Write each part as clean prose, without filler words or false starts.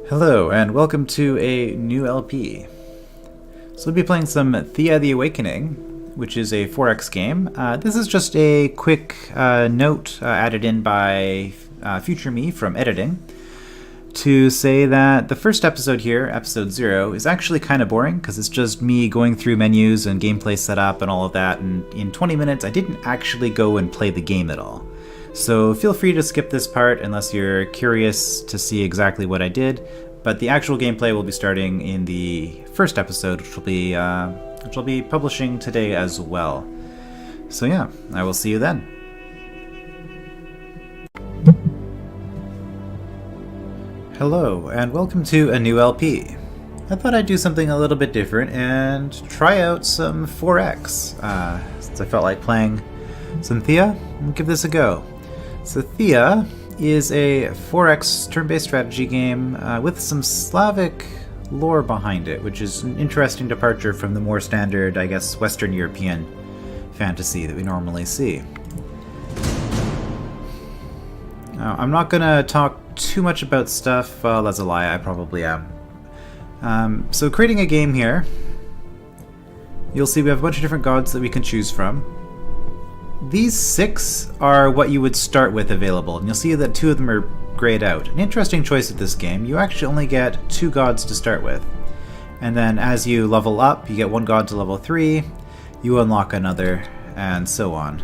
Hello, and welcome to a new LP. So we'll be playing some Thea the Awakening, which is a 4X game. This is just a quick note added in by future me from editing to say that the first episode here, episode 0, is actually kind of boring because it's just me going through menus and gameplay setup and all of that, and in 20 minutes I didn't actually go and play the game at all. So feel free to skip this part unless you're curious to see exactly what I did, but the actual gameplay will be starting in the first episode, which will be publishing today as well. So yeah, I will see you then. Hello, and welcome to a new LP. I thought I'd do something a little bit different and try out some 4X, since I felt like playing some Thea, and give this a go. So Thea is a 4X turn-based strategy game with some Slavic lore behind it, which is an interesting departure from the more standard, I guess, Western European fantasy that we normally see. Now, I'm not going to talk too much about stuff. Well, that's a lie, I probably am. So creating a game here, you'll see we have a bunch of different gods that we can choose from. These 6 are what you would start with available, and you'll see that 2 of them are grayed out. An interesting choice with this game, you actually only get 2 gods to start with. And then as you level up, you get 1 god to level 3, you unlock another, and so on.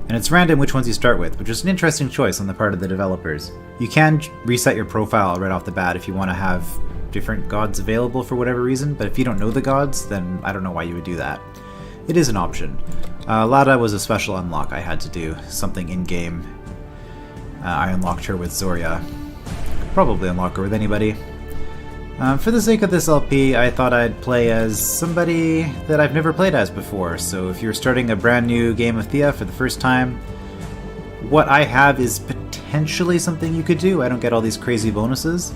And it's random which ones you start with, which is an interesting choice on the part of the developers. You can reset your profile right off the bat if you want to have different gods available for whatever reason, but if you don't know the gods, then I don't know why you would do that. It is an option. Lada was a special unlock I had to do, something in-game. I unlocked her with Zoria. Probably unlock her with anybody. For the sake of this LP, I thought I'd play as somebody that I've never played as before, so if you're starting a brand new game of Thea for the first time, what I have is potentially something you could do. I don't get all these crazy bonuses.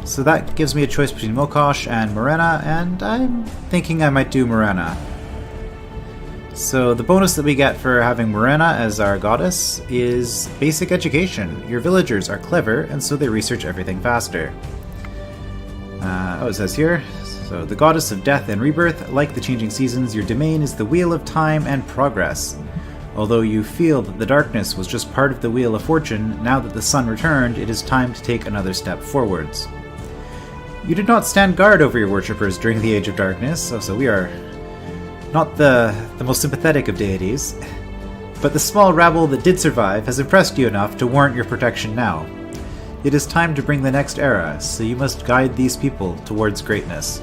So that gives me a choice between Mokosh and Morena, and I'm thinking I might do Morena. So the bonus that we get for having Morena as our goddess is basic education. Your villagers are clever, and so they research everything faster. It says here, so the goddess of death and rebirth, like the changing seasons, your domain is the wheel of time and progress. Although you feel that the darkness was just part of the wheel of fortune, now that the sun returned, it is time to take another step forwards. You did not stand guard over your worshippers during the Age of Darkness, so we are not the most sympathetic of deities, but the small rabble that did survive has impressed you enough to warrant your protection now. It is time to bring the next era, so you must guide these people towards greatness.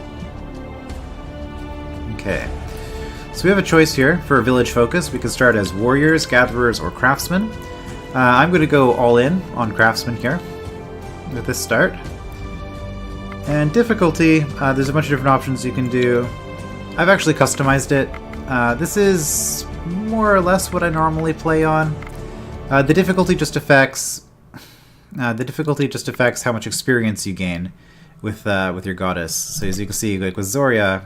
Okay, so we have a choice here for a village focus. We can start as warriors, gatherers, or craftsmen. I'm going to go all in on craftsmen here with this start. And difficulty, there's a bunch of different options you can do. I've actually customized it. This is more or less what I normally play on. The difficulty just affects how much experience you gain with your goddess. So as you can see, like with Zoria,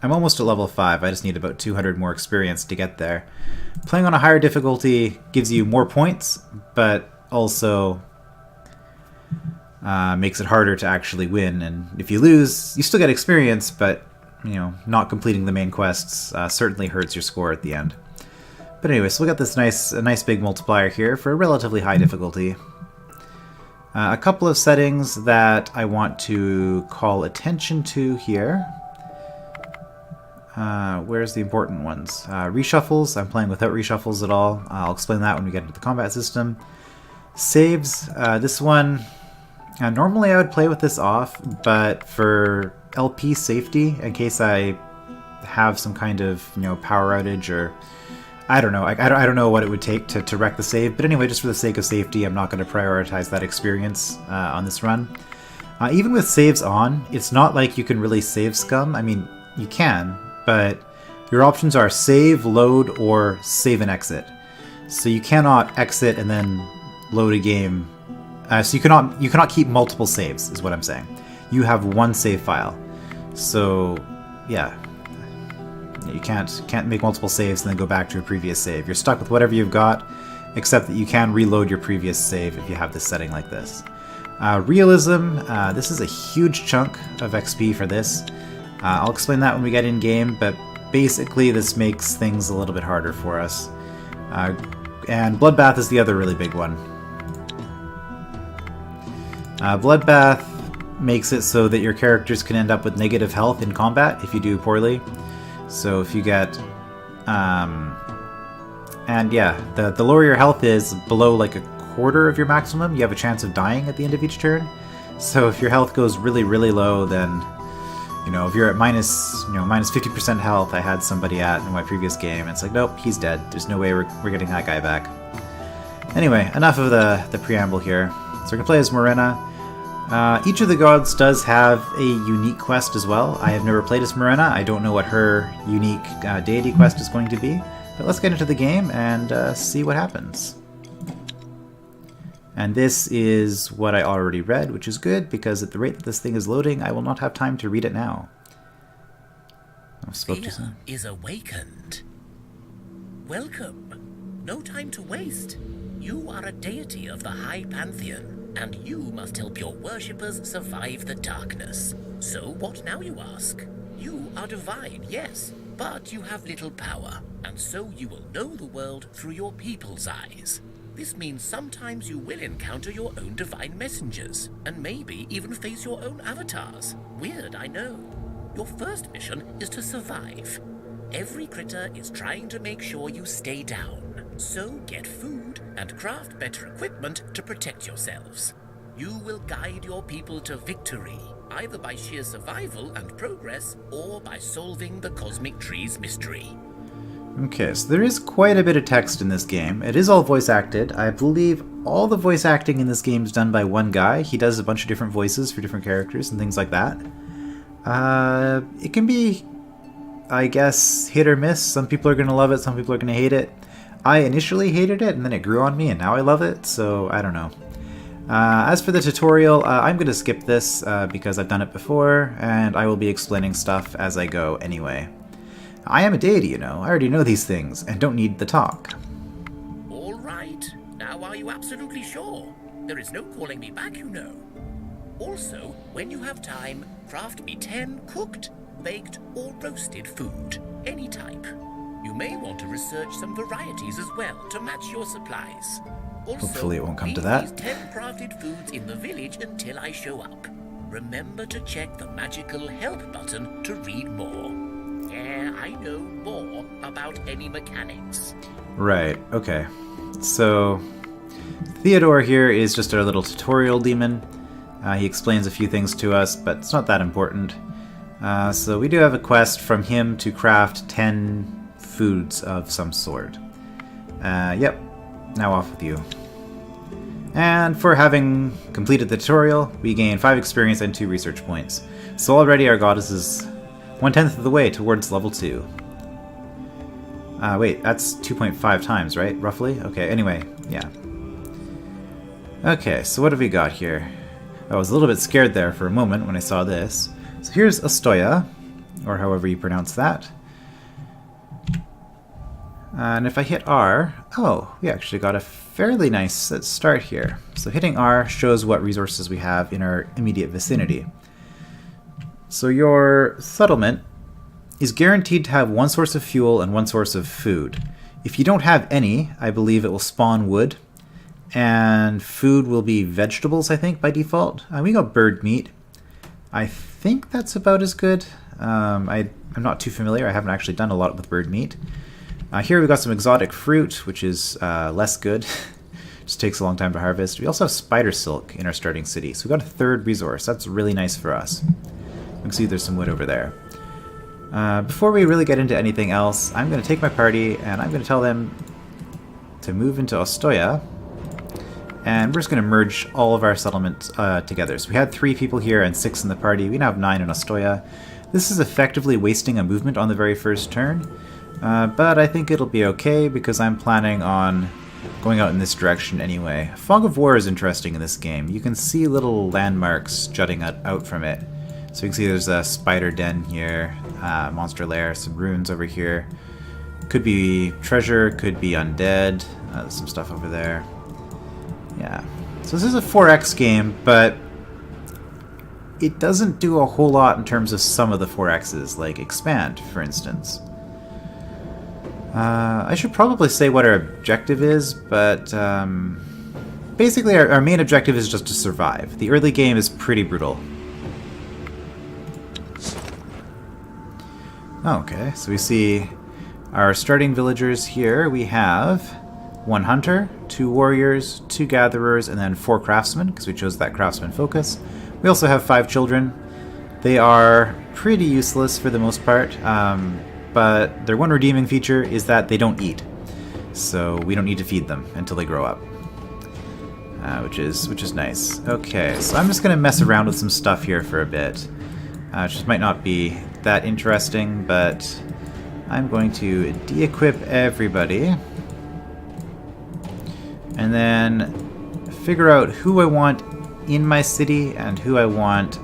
I'm almost at level 5. I just need about 200 more experience to get there. Playing on a higher difficulty gives you more points, but also makes it harder to actually win. And if you lose, you still get experience, but not completing the main quests certainly hurts your score at the end. But anyway, so we got this a nice big multiplier here for a relatively high difficulty. A couple of settings that I want to call attention to here. Where's the important ones? Reshuffles. I'm playing without reshuffles at all. I'll explain that when we get into the combat system. Saves. This one, normally I would play with this off, but for LP safety, in case I have some kind of power outage or I don't know. I don't know what it would take to wreck the save, but anyway, just for the sake of safety, I'm not going to prioritize that experience on this run. Even with saves on, it's not like you can really save scum. I mean, you can, but your options are save, load, or save and exit. So you cannot exit and then load a game. So you cannot keep multiple saves, is what I'm saying. You have one save file. So yeah. You can't make multiple saves and then go back to a previous save. You're stuck with whatever you've got, except that you can reload your previous save if you have this setting like this. Realism, this is a huge chunk of XP for this. I'll explain that when we get in game, but basically this makes things a little bit harder for us. And Bloodbath is the other really big one. Bloodbath makes it so that your characters can end up with negative health in combat if you do poorly. So if you get... and yeah, the lower your health is, below like a quarter of your maximum, you have a chance of dying at the end of each turn. So if your health goes really, really low, then, you know, if you're at minus 50% health, I had somebody at in my previous game, and it's like, nope, he's dead. There's no way we're getting that guy back. Anyway, enough of the preamble here. So we're gonna play as Morena. Each of the gods does have a unique quest as well. I have never played as Morena. I don't know what her unique deity quest is going to be. But let's get into the game and see what happens. And this is what I already read, which is good, because at the rate that this thing is loading, I will not have time to read it now. Thea is awakened. Welcome. No time to waste. You are a deity of the High Pantheon, and you must help your worshippers survive the darkness. So what now, you ask? You are divine, yes, but you have little power, and so you will know the world through your people's eyes. This means sometimes you will encounter your own divine messengers, and maybe even face your own avatars. Weird, I know. Your first mission is to survive. Every critter is trying to make sure you stay down, so get food and craft better equipment to protect yourselves. You will guide your people to victory, either by sheer survival and progress, or by solving the cosmic tree's mystery. Okay, so there is quite a bit of text in this game. It is all voice acted. I believe all the voice acting in this game is done by one guy. He does a bunch of different voices for different characters and things like that. It can be, I guess, hit or miss. Some people are going to love it, some people are going to hate it. I initially hated it, and then it grew on me, and now I love it, so I don't know. As for the tutorial, I'm going to skip this because I've done it before, and I will be explaining stuff as I go anyway. I am a deity, you know. I already know these things, and don't need the talk. All right. Now are you absolutely sure? There is no calling me back, you know. Also, when you have time, craft me 10 cooked, baked, or roasted food. Any type. You may want to research some varieties as well to match your supplies. Also, hopefully it won't come to leave that. These 10 crafted foods in the village until I show up. Remember to check the magical help button to read more. Yeah, I know more about any mechanics. Right, okay. So, Theodore here is just our little tutorial demon. He explains a few things to us, but it's not that important. So we do have a quest from him to craft 10 foods of some sort. Yep, now off with you. And for having completed the tutorial, we gain 5 experience and 2 research points. So already our goddess is 1/10 of the way towards level 2. Wait, that's 2.5 times, right? Roughly? Okay, anyway, yeah. Okay, so what have we got here? I was a little bit scared there for a moment when I saw this. So here's Ostoya, or however you pronounce that. And if I hit R, oh, we actually got a fairly nice start here. So hitting R shows what resources we have in our immediate vicinity. So your settlement is guaranteed to have 1 source of fuel and 1 source of food. If you don't have any, I believe it will spawn wood, and food will be vegetables, I think, by default. We got bird meat. I think that's about as good. I'm not too familiar. I haven't actually done a lot with bird meat. Here we've got some exotic fruit, which is less good. Just takes a long time to harvest. We also have spider silk in our starting city, so we've got a 3rd resource. That's really nice for us. You can see there's some wood over there. Before we really get into anything else, I'm going to take my party and I'm going to tell them to move into Ostoya. And we're just going to merge all of our settlements together. So we had 3 people here and 6 in the party. We now have 9 in Ostoya. This is effectively wasting a movement on the very first turn. But I think it'll be okay because I'm planning on going out in this direction anyway. Fog of War is interesting in this game. You can see little landmarks jutting out from it. So you can see there's a spider den here, monster lair, some ruins over here. Could be treasure, could be undead. There's some stuff over there. Yeah. So this is a 4X game, but it doesn't do a whole lot in terms of some of the 4Xs, like expand, for instance. I should probably say what our objective is, but basically our main objective is just to survive. The early game is pretty brutal. Okay, so we see our starting villagers here. We have 1 hunter, 2 warriors, 2 gatherers, and then 4 craftsmen, because we chose that craftsman focus. We also have 5 children. They are pretty useless for the most part, but their one redeeming feature is that they don't eat. So we don't need to feed them until they grow up, which is nice. Okay, so I'm just going to mess around with some stuff here for a bit. Which just might not be that interesting, but I'm going to de-equip everybody. And then figure out who I want in my city and who I want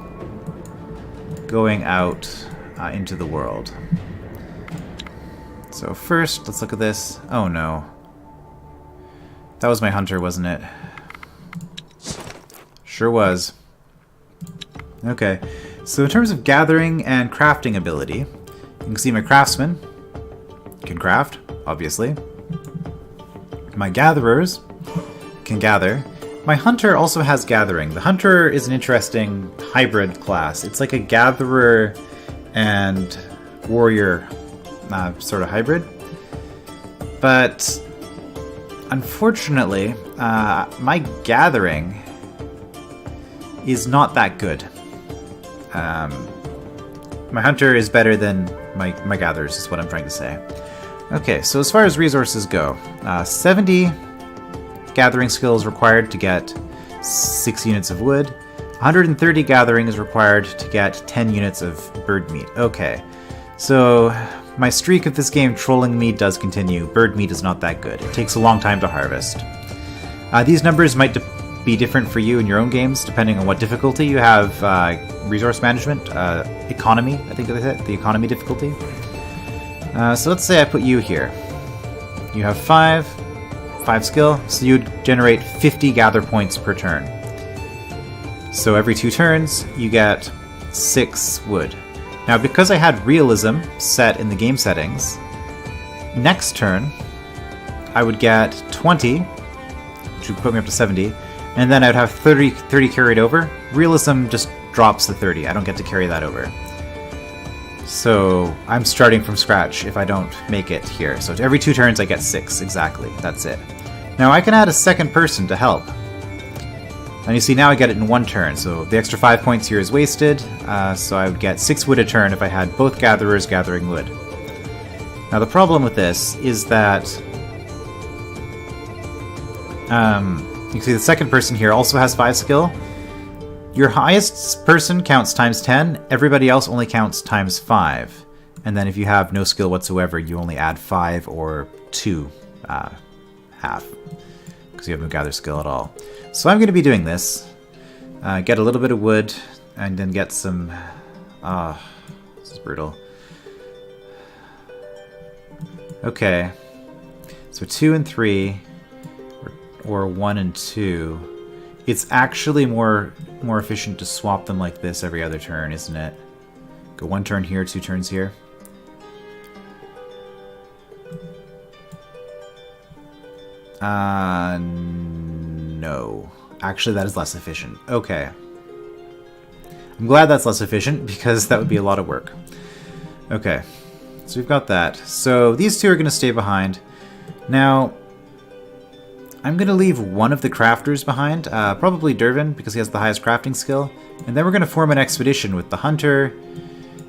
going out into the world. So first, let's look at this. Oh no. That was my hunter, wasn't it? Sure was. Okay. So in terms of gathering and crafting ability, you can see my craftsman can craft, obviously. My gatherers can gather. My hunter also has gathering. The hunter is an interesting hybrid class. It's like a gatherer and warrior sort of hybrid. But unfortunately, my gathering is not that good. My hunter is better than my gatherers, is what I'm trying to say. Okay, so as far as resources go, 70 gathering skill is required to get 6 units of wood. 130 gathering is required to get 10 units of bird meat. Okay, so my streak of this game trolling me does continue. Bird meat is not that good. It takes a long time to harvest. These numbers might be different for you in your own games, depending on what difficulty you have. Resource management, economy, I think they said, the economy difficulty. So let's say I put you here. You have 5 skill, so you'd generate 50 gather points per turn. So every 2 turns, you get 6 wood. Now, because I had realism set in the game settings, next turn, I would get 20, which would put me up to 70, and then I'd have 30 carried over. Realism just drops the 30. I don't get to carry that over. So I'm starting from scratch if I don't make it here. So every 2 turns I get 6, exactly. That's it. Now I can add a second person to help. And you see now I get it in 1 turn, so the extra 5 points here is wasted, so I would get 6 wood a turn if I had both gatherers gathering wood. Now the problem with this is that you can see the second person here also has 5 skill. Your highest person counts times 10, everybody else only counts times 5. And then if you have no skill whatsoever, you only add 5 or 2 half, because you have no gather skill at all. So I'm going to be doing this. Get a little bit of wood, and then get some... this is brutal. Okay. So 2 and 3, or 1 and 2. It's actually more efficient to swap them like this every other turn, isn't it? Go 1 turn here, 2 turns here. No. Actually, that is less efficient. Okay. I'm glad that's less efficient, because that would be a lot of work. Okay. So we've got that. So these 2 are going to stay behind. Now, I'm going to leave one of the crafters behind, probably Dervin, because he has the highest crafting skill. And then we're going to form an expedition with the hunter,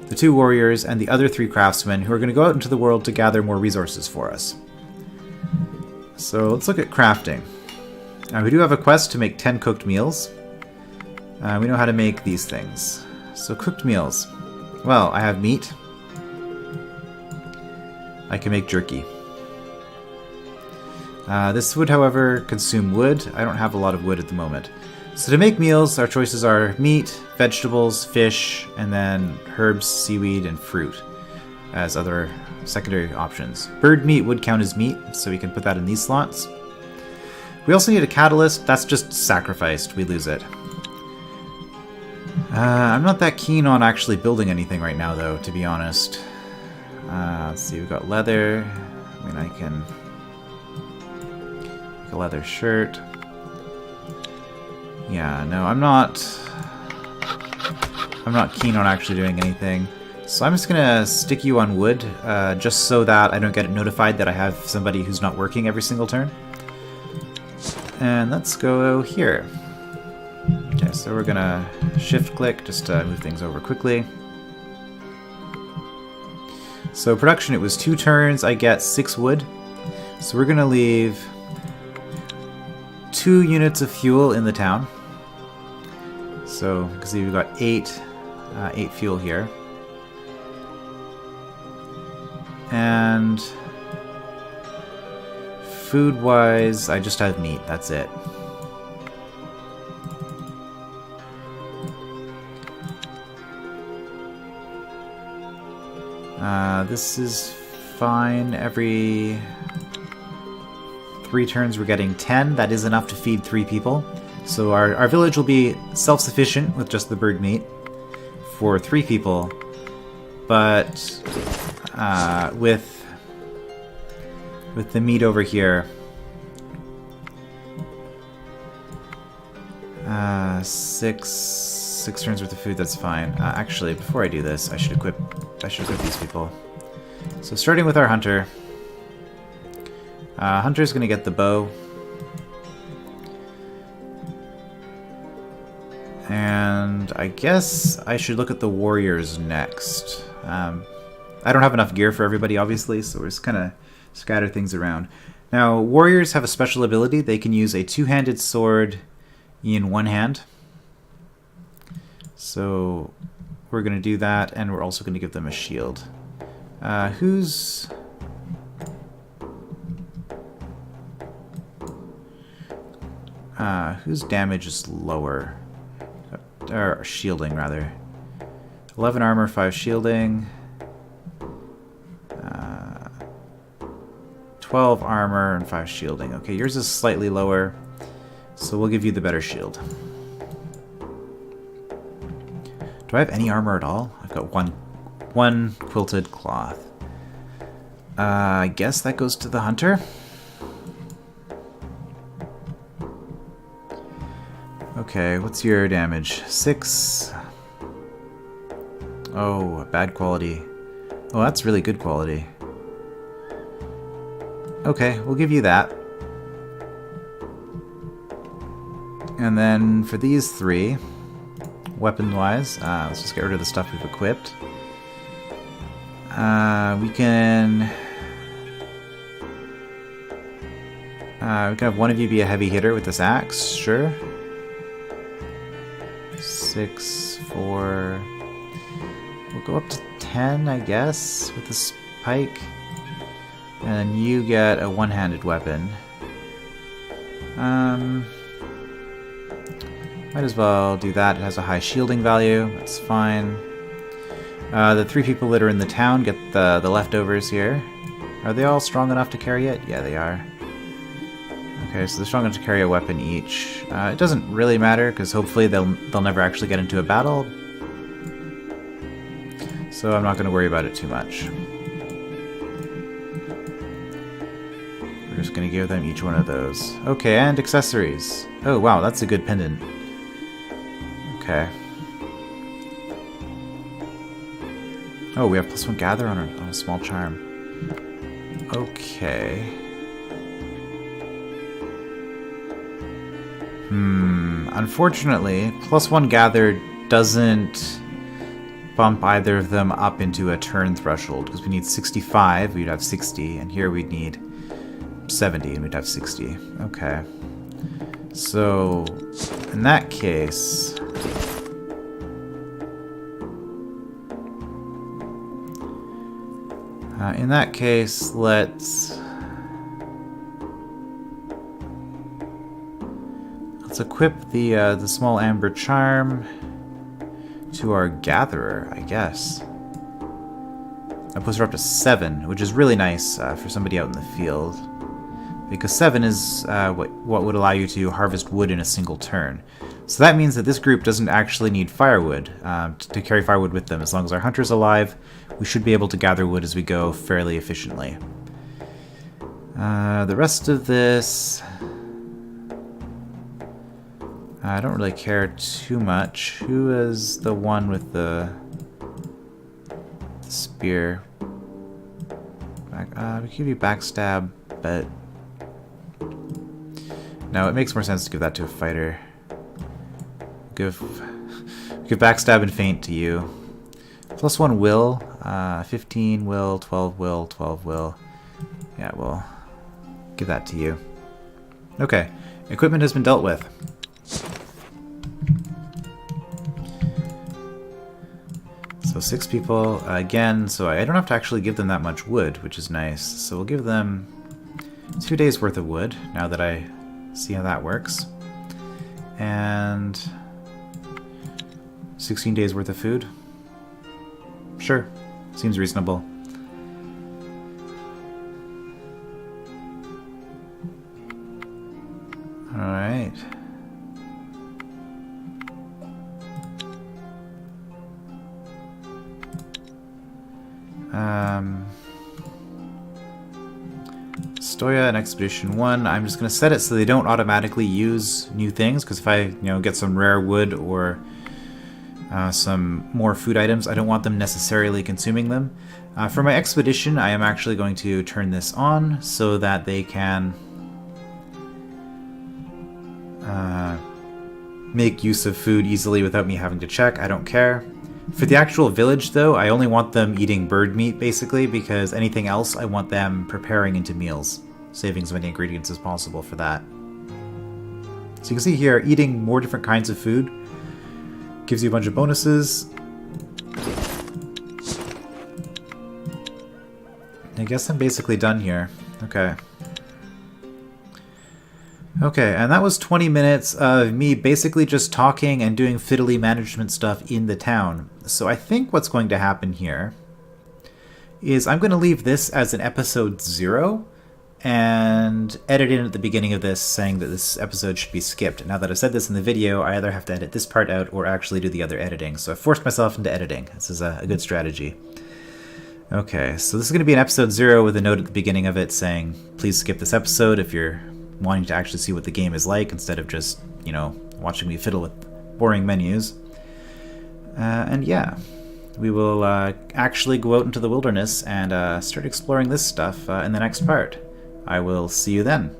the 2 warriors, and the other 3 craftsmen, who are going to go out into the world to gather more resources for us. So let's look at crafting. We do have a quest to make 10 cooked meals. We know how to make these things. So cooked meals. Well, I have meat. I can make jerky. This would, however, consume wood. I don't have a lot of wood at the moment. So to make meals, our choices are meat, vegetables, fish, and then herbs, seaweed, and fruit as other secondary options. Bird meat would count as meat, so we can put that in these slots. We also need a catalyst. That's just sacrificed. We lose it. I'm not that keen on actually building anything right now, though, to be honest. Let's see, we've got leather. I mean, I can make a leather shirt. Yeah, no, I'm not keen on actually doing anything. So I'm just gonna stick you on wood, just so that I don't get notified that I have somebody who's not working every single turn. And let's go here. Okay, so we're gonna shift click just to move things over quickly. So production, it was 2 turns, I get 6 wood. So we're gonna leave 2 units of fuel in the town. So, you can see we've got 8 fuel here. And food-wise, I just have meat, that's it. This is fine. Every 3 turns we're getting 10. That is enough to feed 3 people. So our village will be self-sufficient with just the bird meat for 3 people. But with the meat over here, 6 turns worth of food, that's fine. Actually, before I do this, I should equip these people. So starting with our hunter. Hunter's gonna get the bow. And I guess I should look at the warriors next. I don't have enough gear for everybody, obviously, so we're just gonna scatter things around. Now, warriors have a special ability. They can use a 2-handed sword in 1 hand. So we're going to do that, and we're also going to give them a shield. Whose damage is lower? Or shielding, rather. 11 armor, 5 shielding. 12 armor and 5 shielding. Okay, yours is slightly lower, so we'll give you the better shield. Do I have any armor at all? I've got one quilted cloth. I guess that goes to the hunter. Okay, what's your damage? 6. Oh, bad quality. Oh, that's really good quality. Okay, we'll give you that. And then for these 3, weapon-wise, let's just get rid of the stuff we've equipped. We can have one of you be a heavy hitter with this axe, sure. 6, 4. We'll go up to 10, I guess, with this pike. And then you get a one-handed weapon. Might as well do that. It has a high shielding value. That's fine. The 3 people that are in the town get the leftovers here. Are they all strong enough to carry it? Yeah, they are. Okay, so they're strong enough to carry a weapon each. It doesn't really matter, because hopefully they'll never actually get into a battle. So I'm not going to worry about it too much. We're just going to give them each one of those. Okay, and accessories. Oh, wow, that's a good pendant. Okay. Oh, we have +1 gather on a small charm. Okay. Unfortunately, +1 gather doesn't bump either of them up into a turn threshold, because we need 65, we'd have 60, and here we'd need 70, and we'd have 60. Okay. So, in that case... let's equip the small amber charm to our gatherer, I guess. That puts her up to 7, which is really nice for somebody out in the field. because 7 is what would allow you to harvest wood in a single turn. So that means that this group doesn't actually need firewood to carry firewood with them. As long as our hunter's alive, we should be able to gather wood as we go fairly efficiently. The rest of this, I don't really care too much. Who is the one with the spear? We could give you backstab, but no, it makes more sense to give that to a fighter. Give backstab and feint to you. +1 will, 15 will, 12 will, 12 will. Yeah, we'll give that to you. Okay, equipment has been dealt with. So 6 people, again, so I don't have to actually give them that much wood, which is nice. So we'll give them 2 days worth of wood, now that I see how that works. And 16 days worth of food. Sure, seems reasonable. Alright. Stoya and Expedition 1, I'm just going to set it so they don't automatically use new things, because if I get some rare wood or some more food items, I don't want them necessarily consuming them. For my expedition, I am actually going to turn this on so that they can make use of food easily without me having to check. I don't care. For the actual village, though, I only want them eating bird meat, basically, because anything else I want them preparing into meals, saving as many ingredients as possible for that. So you can see here, eating more different kinds of food gives you a bunch of bonuses. I guess I'm basically done here. Okay. Okay, and that was 20 minutes of me basically just talking and doing fiddly management stuff in the town. So I think what's going to happen here is I'm going to leave this as an episode 0 and edit in at the beginning of this saying that this episode should be skipped. Now that I've said this in the video, I either have to edit this part out or actually do the other editing. So I forced myself into editing. This is a good strategy. Okay, so this is going to be an episode 0 with a note at the beginning of it saying, please skip this episode if you're wanting to actually see what the game is like instead of just, watching me fiddle with boring menus. And yeah, we will actually go out into the wilderness and start exploring this stuff in the next part. I will see you then.